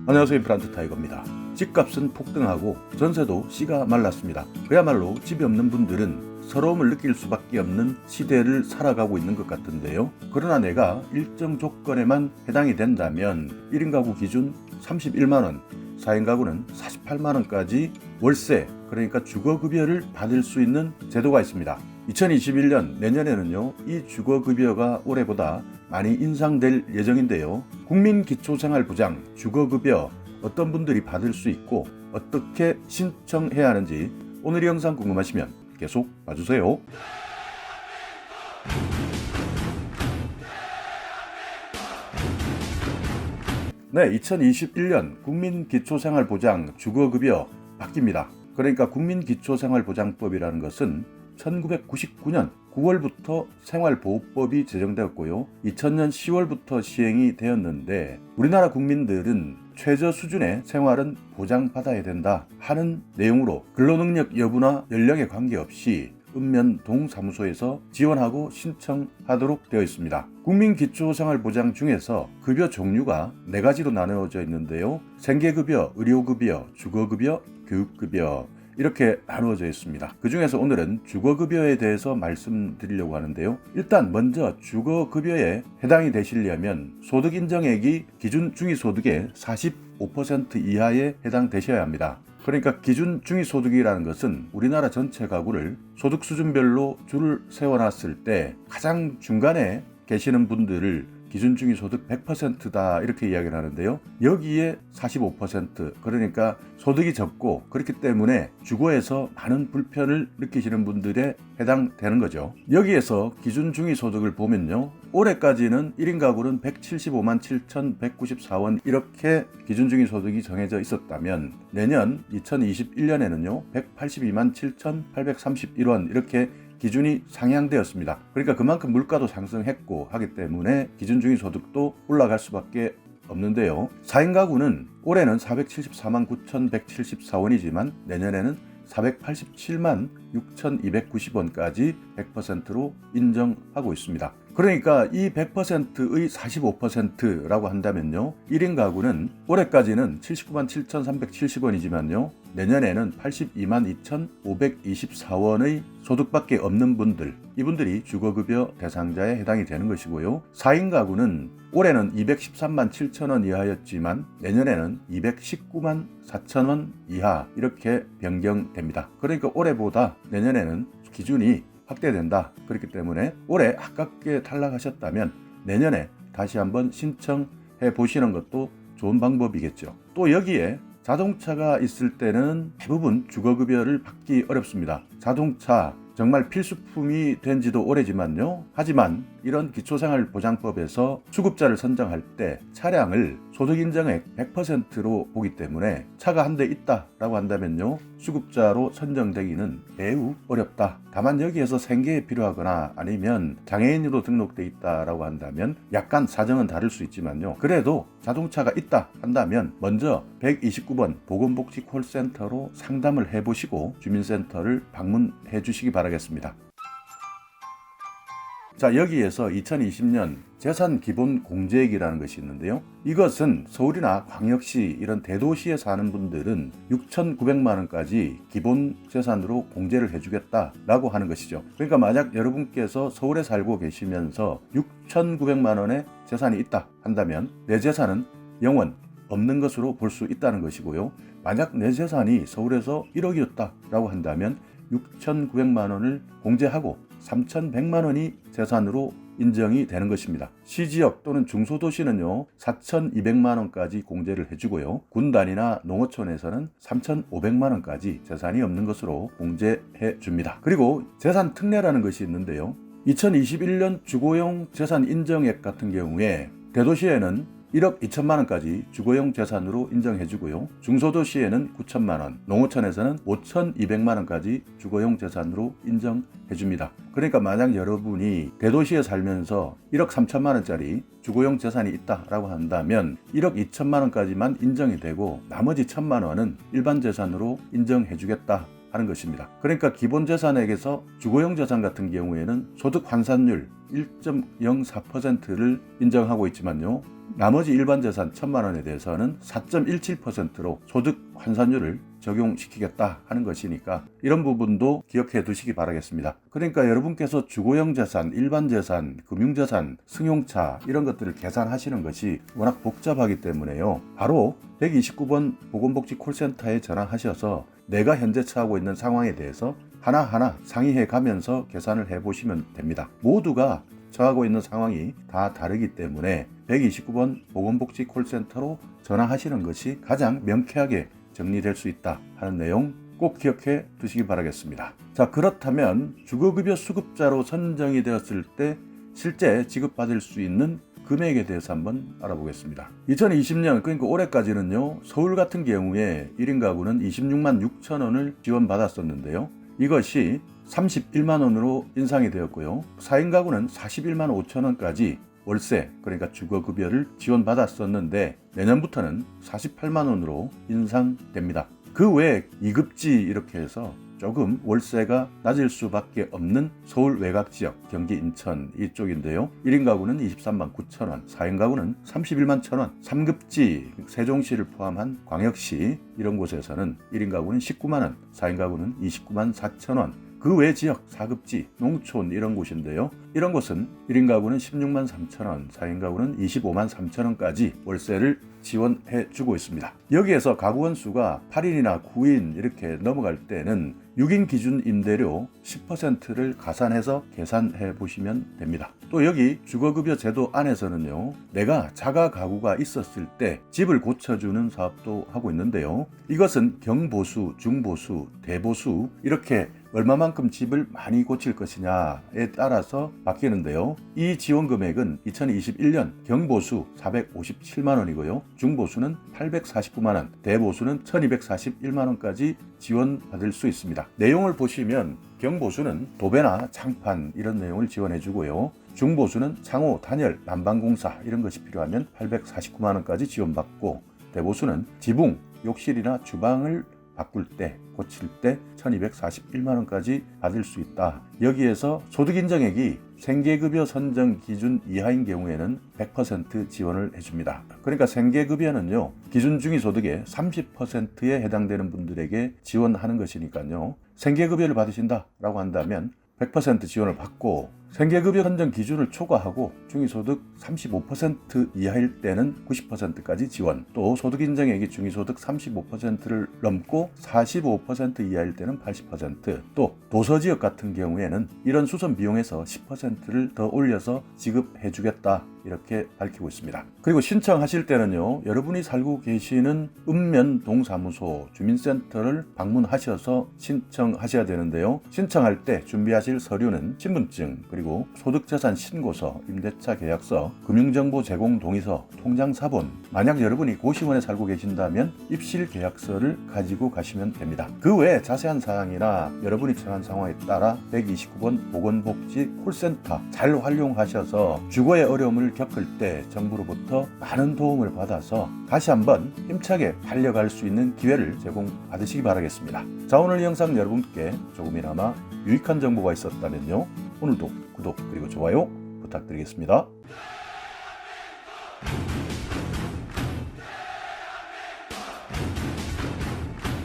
안녕하세요, 임플란트 타이거입니다. 집값은 폭등하고 전세도 씨가 말랐습니다. 그야말로 집이 없는 분들은 서러움을 느낄 수밖에 없는 시대를 살아가고 있는 것 같은데요. 그러나 내가 일정 조건에만 해당이 된다면 1인 가구 기준 31만원, 4인 가구는 48만원까지 월세, 그러니까 주거급여를 받을 수 있는 제도가 있습니다. 2021년 내년에는요, 이 주거급여가 올해보다 많이 인상될 예정인데요. 국민기초생활보장, 주거급여 어떤 분들이 받을 수 있고 어떻게 신청해야 하는지 오늘 이 영상 궁금하시면 계속 봐주세요. 네, 2021년 국민기초생활보장 주거급여 바뀝니다. 그러니까 국민기초생활보장법이라는 것은 1999년 9월부터 생활보호법이 제정되었고요. 2000년 10월부터 시행이 되었는데 우리나라 국민들은 최저 수준의 생활은 보장받아야 된다 하는 내용으로 근로능력 여부나 연령에 관계없이 읍면 동사무소에서 지원하고 신청하도록 되어 있습니다. 국민기초생활보장 중에서 급여 종류가 4가지로 나누어져 있는데요. 생계급여, 의료급여, 주거급여, 교육급여 이렇게 나누어져 있습니다. 그 중에서 오늘은 주거급여에 대해서 말씀드리려고 하는데요. 일단 먼저 주거급여에 해당이 되시려면 소득인정액이 기준 중위소득의 45% 이하에 해당되셔야 합니다. 그러니까 기준 중위소득이라는 것은 우리나라 전체 가구를 소득 수준별로 줄을 세워놨을 때 가장 중간에 계시는 분들을 기준 중위소득 100%다 이렇게 이야기를 하는데요. 여기에 45% 그러니까 소득이 적고 그렇기 때문에 주거에서 많은 불편을 느끼시는 분들에 해당되는 거죠. 여기에서 기준 중위소득을 보면요. 올해까지는 1인 가구는 175만 7,194원 이렇게 기준 중위소득이 정해져 있었다면 내년 2021년에는요. 182만 7,831원 이렇게 기준이 상향되었습니다. 그러니까 그만큼 물가도 상승했고 하기 때문에 기준 중위소득도 올라갈 수밖에 없는데요. 4인 가구는 올해는 474만 9,174원이지만 내년에는 487만 6,290원까지 100%로 인정하고 있습니다. 그러니까 이 100%의 45%라고 한다면요. 1인 가구는 올해까지는 79만 7,370원이지만요. 내년에는 82만 2,524원의 소득밖에 없는 분들, 이분들이 주거급여 대상자에 해당이 되는 것이고요. 4인 가구는 올해는 213만 7천원 이하였지만 내년에는 219만 4천원 이하 이렇게 변경됩니다. 그러니까 올해보다 내년에는 기준이 확대된다. 그렇기 때문에 올해 아깝게 탈락하셨다면 내년에 다시 한번 신청해 보시는 것도 좋은 방법이겠죠. 또 여기에 자동차가 있을 때는 대부분 주거급여를 받기 어렵습니다. 자동차 정말 필수품이 된 지도 오래지만요. 하지만 이런 기초생활보장법에서 수급자를 선정할 때 차량을 소득인정액 100%로 보기 때문에 차가 한 대 있다라고 한다면요. 수급자로 선정되기는 매우 어렵다. 다만 여기에서 생계에 필요하거나 아니면 장애인으로 등록돼 있다라고 한다면 약간 사정은 다를 수 있지만요. 그래도 자동차가 있다 한다면 먼저 129번 보건복지 콜센터로 상담을 해보시고 주민센터를 방문해 주시기 바라겠습니다. 자, 여기에서 2020년 재산기본공제액이라는 것이 있는데요. 이것은 서울이나 광역시 이런 대도시에 사는 분들은 6,900만원까지 기본재산으로 공제를 해주겠다라고 하는 것이죠. 그러니까 만약 여러분께서 서울에 살고 계시면서 6,900만원의 재산이 있다 한다면 내 재산은 영원 없는 것으로 볼 수 있다는 것이고요. 만약 내 재산이 서울에서 1억이었다라고 한다면 6,900만원을 공제하고 3,100만원이 재산으로 인정이 되는 것입니다. 시지역 또는 중소도시는요 4,200만원까지 공제를 해주고요. 군단이나 농어촌에서는 3,500만원까지 재산이 없는 것으로 공제해 줍니다. 그리고 재산 특례라는 것이 있는데요. 2021년 주거용 재산 인정액 같은 경우에 대도시에는 1억 2천만원까지 주거용 재산으로 인정해주고요. 중소도시에는 9천만원, 농어촌에서는 5,200만원까지 주거용 재산으로 인정해줍니다. 그러니까 만약 여러분이 대도시에 살면서 1억 3천만원짜리 주거용 재산이 있다라고 한다면 1억 2천만원까지만 인정이 되고 나머지 1,000만원은 일반 재산으로 인정해주겠다 하는 것입니다. 그러니까 기본재산액에서 주거용 자산 같은 경우에는 소득 환산율 1.04%를 인정하고 있지만요, 나머지 일반 재산 1,000만 원에 대해서는 4.17%로 소득 환산율을 적용시키겠다 하는 것이니까 이런 부분도 기억해 두시기 바라겠습니다. 그러니까 여러분께서 주거용 재산, 일반 재산, 금융재산, 승용차 이런 것들을 계산하시는 것이 워낙 복잡하기 때문에요, 바로 129번 보건복지 콜센터에 전화하셔서 내가 현재 처하고 있는 상황에 대해서 하나하나 상의해 가면서 계산을 해 보시면 됩니다. 모두가 처하고 있는 상황이 다 다르기 때문에 129번 보건복지 콜센터로 전화하시는 것이 가장 명쾌하게 정리될 수 있다 하는 내용 꼭 기억해 두시기 바라겠습니다. 자, 그렇다면 주거급여 수급자로 선정이 되었을 때 실제 지급받을 수 있는 금액에 대해서 한번 알아보겠습니다. 2020년, 그러니까 올해까지는요, 서울 같은 경우에 1인 가구는 26만 6천 원을 지원받았었는데요, 이것이 31만 원으로 인상이 되었고요, 4인 가구는 41만 5천 원까지 월세, 그러니까 주거급여를 지원받았었는데 내년부터는 48만 원으로 인상됩니다. 그 외에 2급지 이렇게 해서 조금 월세가 낮을 수밖에 없는 서울 외곽지역, 경기 인천 이쪽인데요, 1인 가구는 23만 9천 원, 4인 가구는 31만 1천 원, 3급지 세종시를 포함한 광역시 이런 곳에서는 1인 가구는 19만 원, 4인 가구는 29만 4천 원, 그 외 지역 4급지, 농촌 이런 곳인데요, 이런 곳은 1인 가구는 16만 3천 원, 4인 가구는 25만 3천 원까지 월세를 지원해 주고 있습니다. 여기에서 가구원 수가 8인이나 9인 이렇게 넘어갈 때는 6인 기준 임대료 10%를 가산해서 계산해 보시면 됩니다. 또 여기 주거급여 제도 안에서는요, 내가 자가 가구가 있었을 때 집을 고쳐주는 사업도 하고 있는데요, 이것은 경보수, 중보수, 대보수 이렇게 얼마만큼 집을 많이 고칠 것이냐에 따라서 바뀌는데요, 이 지원 금액은 2021년 경보수 457만 원이고요, 중보수는 849만 원, 대보수는 1241만 원까지 지원받을 수 있습니다. 내용을 보시면 경보수는 도배나 장판 이런 내용을 지원해 주고요, 중보수는 창호, 단열, 난방공사 이런 것이 필요하면 849만 원까지 지원받고, 대보수는 지붕, 욕실이나 주방을 바꿀 때, 고칠 때 1241만 원까지 받을 수 있다. 여기에서 소득인정액이 생계급여 선정 기준 이하인 경우에는 100% 지원을 해줍니다. 그러니까 생계급여는요, 기준 중위소득의 30%에 해당되는 분들에게 지원하는 것이니까요, 생계급여를 받으신다라고 한다면 100% 지원을 받고, 생계급여 선정 기준을 초과하고 중위소득 35% 이하일 때는 90%까지 지원, 또 소득인정액이 중위소득 35%를 넘고 45% 이하일 때는 80%, 또 도서지역 같은 경우에는 이런 수선 비용에서 10%를 더 올려서 지급해 주겠다 이렇게 밝히고 있습니다. 그리고 신청하실 때는요, 여러분이 살고 계시는 읍면동사무소 주민센터를 방문하셔서 신청하셔야 되는데요, 신청할 때 준비하실 서류는 신분증, 그리고 소득재산 신고서, 임대차 계약서, 금융정보 제공 동의서, 통장사본, 만약 여러분이 고시원에 살고 계신다면 입실 계약서를 가지고 가시면 됩니다. 그 외에 자세한 사항이나 여러분이 처한 상황에 따라 129번 보건복지 콜센터 잘 활용하셔서 주거의 어려움을 겪을 때 정부로부터 많은 도움을 받아서 다시 한번 힘차게 달려갈 수 있는 기회를 제공받으시기 바라겠습니다. 자, 오늘 영상 여러분께 조금이나마 유익한 정보가 있었다면요, 오늘도 구독 그리고 좋아요 부탁드리겠습니다.